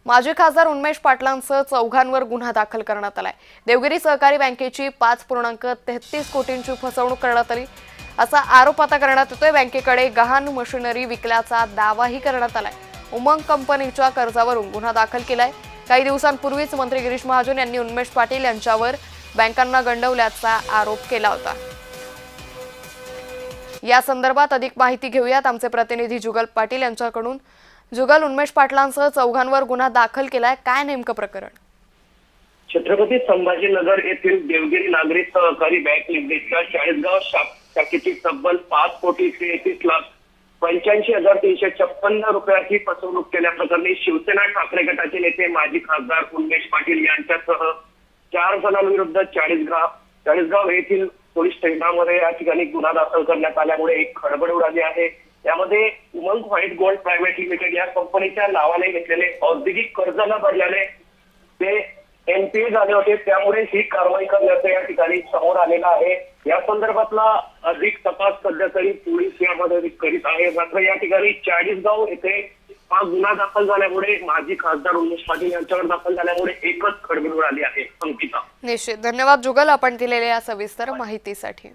माजी खासदार उन्मेष पाटलांसह चौघांवर गुन्हा दाखल करण्यात आलाय। देवगिरी सहकारी बँकेची 5.33 कोटींची फसवणूक करण्यात आली असा आरोप आता करण्यात येतोय। बँकेकडे गहाण मशिनरी विकल्याचा दावाही करण्यात आलाय। उमंग कंपनीच्या कर्जावरून गुन्हा दाखल केलाय। काही दिवसांपूर्वीच मंत्री गिरीश महाजन यांनी उन्मेष पाटील यांच्यावर बँकांना गंडवल्याचा आरोप केला होता। या संदर्भात अधिक माहिती घेऊयात आमचे प्रतिनिधी जुगल पाटील यांच्याकडून। जुगल, उन्मेष पाटलांसह चौघांवर गुन्हा दाखल केलाय, काय नेमकं प्रकरण? छत्रपती संभाजीनगर येथील देवगिरी नागरी सहकारी बँक लिमिटेडच्या चाळीसगाव शाखेची तब्बल 5,33,85,356 रुपयाची फसवणूक केल्याप्रकरणी शिवसेना ठाकरे गटाचे नेते माजी खासदार उन्मेष पाटील यांच्यासह 4 जणांविरुद्ध चाळीसगाव येथील पोलीस स्टेशनमध्ये या ठिकाणी गुन्हा दाखल करण्यात आल्यामुळे एक खळबळ उडाली आहे। यामध्ये उमंग व्हाईट गोल्ड प्रायव्हेट लिमिटेड या कंपनीच्या नावाने घेतलेले औद्योगिक कर्ज न भरल्याने ते एनपीए झाले होते, त्यामुळे ही कारवाई करण्याचं या ठिकाणी समोर आलेला आहे। या संदर्भातला अधिक तपास सध्या तरी पोलीस यामध्ये करीत आहे। मात्र या ठिकाणी चाळीसगाव येथे हा गुन्हा दाखल झाल्यामुळे माजी खासदार उन्मेष पाटील यांच्यावर दाखल झाल्यामुळे एकच खळबळ उडाली आहे। अंकिता, निश्चित धन्यवाद जुगल, आपण दिलेल्या सविस्तर माहितीसाठी।